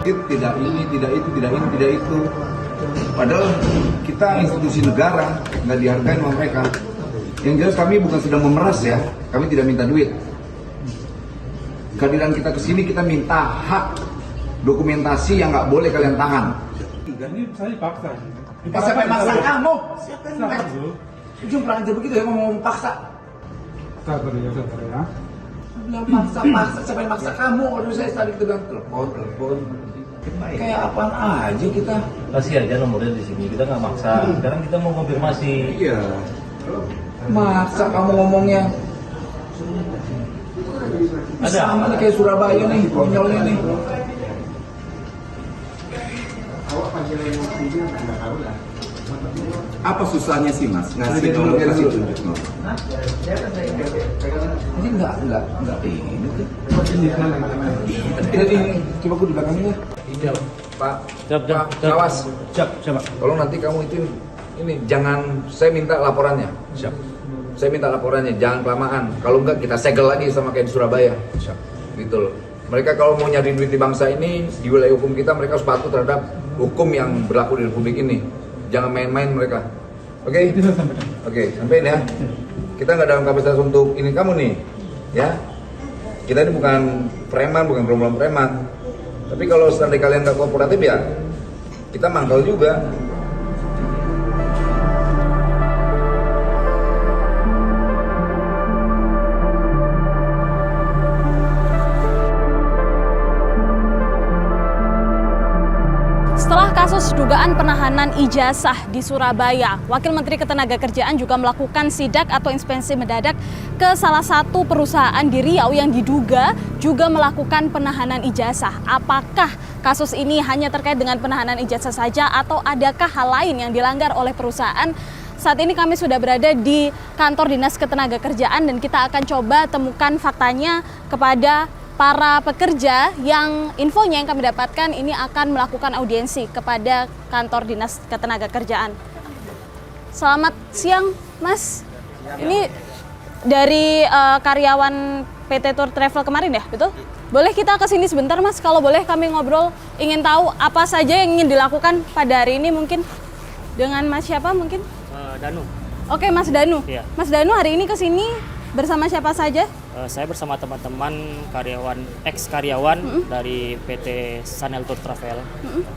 sakit, tidak ini, tidak itu, tidak ini, tidak itu. Padahal kita institusi negara, nggak dihargai sama mereka. Yang jelas kami bukan sedang memeras ya, kami tidak minta duit. Kehadiran kita ke sini kita minta hak dokumentasi yang nggak boleh kalian tahan. Ini saya dipaksa. Siapa yang maksa kamu? Siapa yang Ujung pernah aja begitu ya ngomong paksa. sabar ya. Bilang paksa, siapa yang maksa kamu? Kalau saya tadi kita bilang telepon. Kayak apaan aja kita. Kasih aja nomornya di sini, kita nggak maksa. Sekarang kita mau konfirmasi. Iya. Maksa kamu ngomongnya. Ada. Sama nih kayak Surabaya nih, konyolnya nih. Apa susahnya sih Mas ngasih nomor kasih tunjuk nomor? Ini enggak ini. Jadi coba aku di belakangnya. Iya, Pak. Pak, awas. Siap. Tolong nanti kamu itu ini jangan, saya minta laporannya. Siap. Saya minta laporannya, jangan kelamaan. Kalau enggak kita segel lagi sama kayak di Surabaya. Siap. Gitu loh. Mereka kalau mau nyari duit di bangsa ini, di wilayah hukum kita, mereka harus patuh terhadap hukum yang berlaku di Republik ini. Jangan main-main mereka. Oke? Itu saya sampaikan. Oke, sampein ya. Kita nggak dalam kapasitas untuk ini kamu nih, ya. Kita ini bukan preman, bukan gerombolan preman. Tapi kalau seandainya kalian nggak kooperatif ya, kita mangkal juga. Setelah kasus dugaan penahanan ijazah di Surabaya, Wakil Menteri Ketenagakerjaan juga melakukan sidak atau inspeksi mendadak ke salah satu perusahaan di Riau yang diduga juga melakukan penahanan ijazah. Apakah kasus ini hanya terkait dengan penahanan ijazah saja atau adakah hal lain yang dilanggar oleh perusahaan? Saat ini kami sudah berada di kantor Dinas Ketenagakerjaan dan kita akan coba temukan faktanya kepada para pekerja yang infonya yang kami dapatkan ini akan melakukan audiensi kepada kantor Dinas Ketenagakerjaan. Selamat siang, Mas. Ini dari karyawan PT Tour Travel kemarin ya, betul? Boleh kita ke sini sebentar, Mas? Kalau boleh kami ngobrol, ingin tahu apa saja yang ingin dilakukan pada hari ini mungkin dengan Mas siapa mungkin? Danu. Oke, Mas Danu. Iya. Mas Danu hari ini ke sini bersama siapa saja? Saya bersama teman-teman ex-karyawan dari PT Sanel Tour Travel.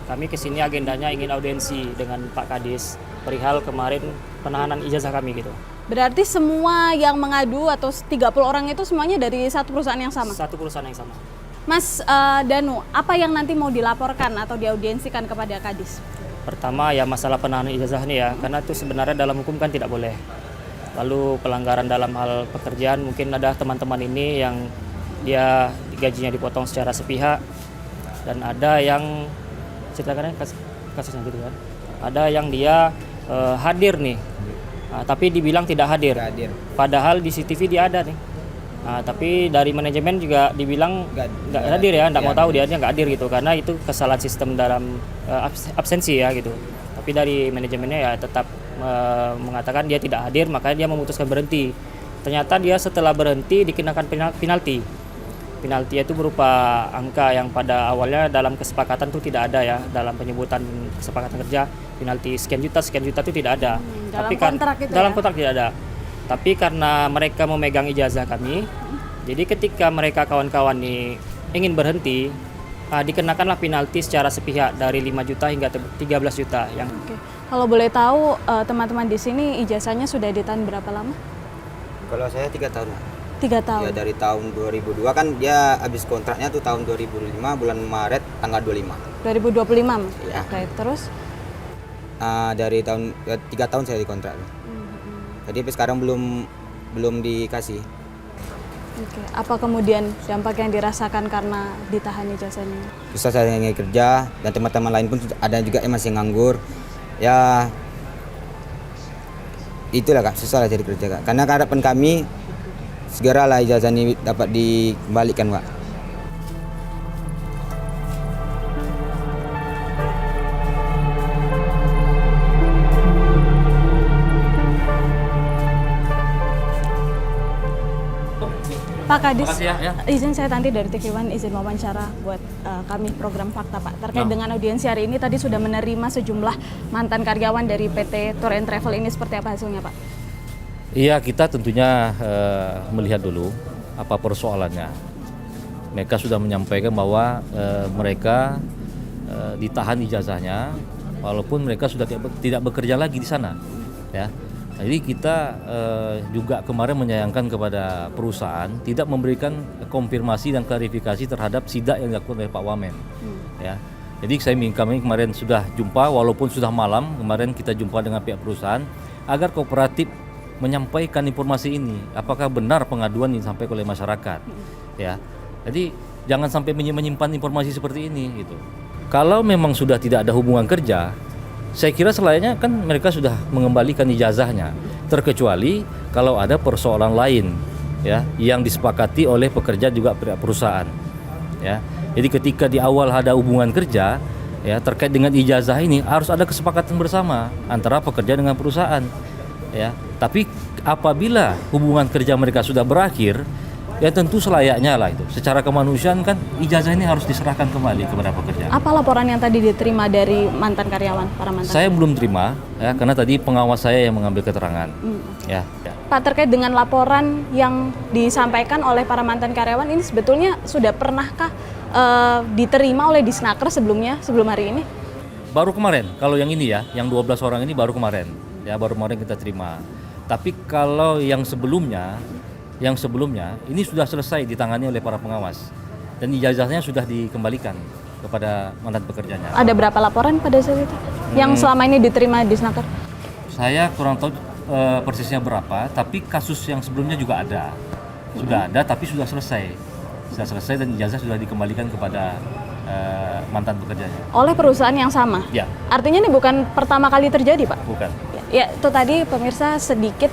Kami kesini agendanya ingin audiensi dengan Pak Kadis perihal kemarin penahanan ijazah kami gitu. Berarti semua yang mengadu atau 30 orang itu semuanya dari satu perusahaan yang sama? Satu perusahaan yang sama. Mas Danu, apa yang nanti mau dilaporkan atau diaudiensikan kepada Kadis? Pertama ya masalah penahanan ijazah nih ya, karena itu sebenarnya dalam hukum kan tidak boleh. Lalu pelanggaran dalam hal pekerjaan, mungkin ada teman-teman ini yang dia gajinya dipotong secara sepihak dan ada yang ceritakannya kasusnya gitu kan. Ada yang dia hadir nih, tapi dibilang tidak hadir. Padahal di CCTV dia ada nih. Tapi dari manajemen juga dibilang nggak hadir ya, nggak mau tahu dia nggak hadir gitu karena itu kesalahan sistem dalam absensi ya gitu. Tapi dari manajemennya ya tetap mengatakan dia tidak hadir, makanya dia memutuskan berhenti. Ternyata dia setelah berhenti dikenakan penalti. Penalti itu berupa angka yang pada awalnya dalam kesepakatan itu tidak ada ya, dalam penyebutan kesepakatan kerja penalti sekian juta itu tidak ada. Dalam kontrak itu dalam ya? kontrak tidak ada. Tapi karena mereka memegang ijazah kami, jadi ketika mereka kawan-kawan ini ingin berhenti, dikenakanlah penalti secara sepihak dari 5 juta hingga 13 juta. Oke. Kalau boleh tahu teman-teman di sini ijazahnya sudah ditahan berapa lama? Kalau saya 3 tahun. 3 tahun. Ya dari tahun 2002 kan dia habis kontraknya tuh tahun 2005 bulan Maret tanggal 25. 2025. Ya. Oke, terus? Dari tahun 3 tahun saya dikontrak. Jadi sampai sekarang belum dikasih. Oke. Apa kemudian dampak yang dirasakan karena ditahan ijazahnya? Susah saya nyari kerja dan teman-teman lain pun ada juga yang masih nganggur. Ya itulah Kak, susah lah cari kerja Kak. Karena harapan kami segeralah ijazah ini dapat dikembalikan Kak. Pak Kadis, Makasih ya. izin saya Tanti dari TV One, izin wawancara buat kami program Fakta Pak. Terkait dengan audiensi hari ini, tadi sudah menerima sejumlah mantan karyawan dari PT Tour and Travel ini, seperti apa hasilnya Pak? Iya, kita tentunya melihat dulu apa persoalannya. Mereka sudah menyampaikan bahwa mereka ditahan ijazahnya, walaupun mereka sudah tidak bekerja lagi di sana. Ya. Jadi kita juga kemarin menyayangkan kepada perusahaan tidak memberikan konfirmasi dan klarifikasi terhadap sidak yang dilakukan oleh Pak Wamen. Ya. Jadi kami kemarin sudah jumpa, walaupun sudah malam, kemarin kita jumpa dengan pihak perusahaan agar kooperatif menyampaikan informasi ini. Apakah benar pengaduan yang disampaikan oleh masyarakat? Ya. Jadi jangan sampai menyimpan informasi seperti ini gitu. Kalau memang sudah tidak ada hubungan kerja, saya kira selayaknya kan mereka sudah mengembalikan ijazahnya, terkecuali kalau ada persoalan lain ya yang disepakati oleh pekerja juga pihak perusahaan ya. Jadi ketika di awal ada hubungan kerja ya terkait dengan ijazah ini harus ada kesepakatan bersama antara pekerja dengan perusahaan ya. Tapi apabila hubungan kerja mereka sudah berakhir, ya tentu selayaknya lah itu. Secara kemanusiaan kan ijazah ini harus diserahkan kembali kepada pekerja. Apa laporan yang tadi diterima dari mantan karyawan, para mantan? Saya belum terima ya karena tadi pengawas saya yang mengambil keterangan. Ya. Pak, terkait dengan laporan yang disampaikan oleh para mantan karyawan ini sebetulnya sudah pernahkah diterima oleh Disnaker sebelum hari ini? Baru kemarin, kalau yang ini ya, yang 12 orang ini baru kemarin. Ya, baru kemarin kita terima. Tapi kalau yang sebelumnya ini sudah selesai ditangani oleh para pengawas dan ijazahnya sudah dikembalikan kepada mantan pekerjanya. Ada berapa laporan pada saat itu yang selama ini diterima di Disnaker? Saya kurang tahu persisnya berapa, tapi kasus yang sebelumnya juga ada. Sudah ada tapi sudah selesai dan ijazah sudah dikembalikan kepada mantan pekerjanya. Oleh perusahaan yang sama? Ya. Artinya ini bukan pertama kali terjadi Pak? Bukan. Ya, itu tadi pemirsa sedikit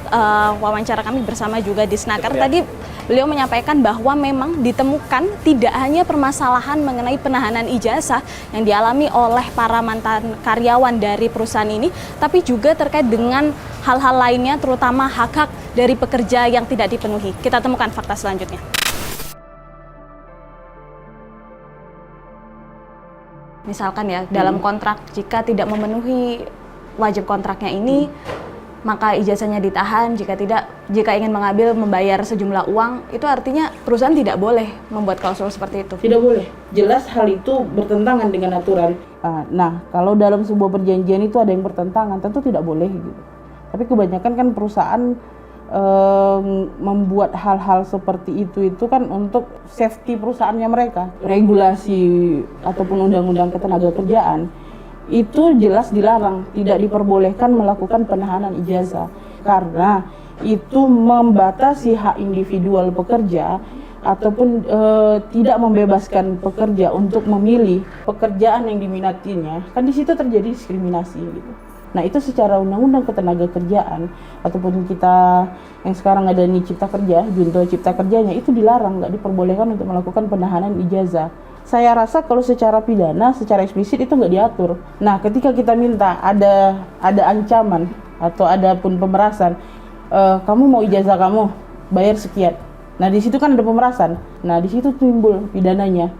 wawancara kami bersama juga Disnaker. Tadi beliau menyampaikan bahwa memang ditemukan tidak hanya permasalahan mengenai penahanan ijazah yang dialami oleh para mantan karyawan dari perusahaan ini, tapi juga terkait dengan hal-hal lainnya, terutama hak-hak dari pekerja yang tidak dipenuhi. Kita temukan fakta selanjutnya. Misalkan ya, dalam kontrak jika tidak memenuhi wajib kontraknya ini, maka ijazahnya ditahan. Jika ingin mengambil membayar sejumlah uang, itu artinya perusahaan tidak boleh membuat klausul seperti itu. Tidak boleh. Jelas hal itu bertentangan dengan aturan. Nah, kalau dalam sebuah perjanjian itu ada yang bertentangan, tentu tidak boleh gitu. Tapi kebanyakan kan perusahaan membuat hal-hal seperti itu kan untuk safety perusahaannya mereka. Regulasi ataupun undang-undang ketenagakerjaan itu jelas dilarang, tidak diperbolehkan melakukan penahanan ijazah karena itu membatasi hak individual pekerja ataupun tidak membebaskan pekerja untuk memilih pekerjaan yang diminatinya. Kan di situ terjadi diskriminasi gitu. Nah, itu secara undang-undang ketenagakerjaan ataupun kita yang sekarang ada nih Cipta Kerja, Junto Cipta Kerjanya itu dilarang, nggak diperbolehkan untuk melakukan penahanan ijazah. Saya rasa kalau secara pidana, secara eksplisit itu nggak diatur. Nah, ketika kita minta ada ancaman atau ada pun pemerasan, kamu mau ijazah kamu bayar sekian. Nah, di situ kan ada pemerasan. Nah, di situ timbul pidananya.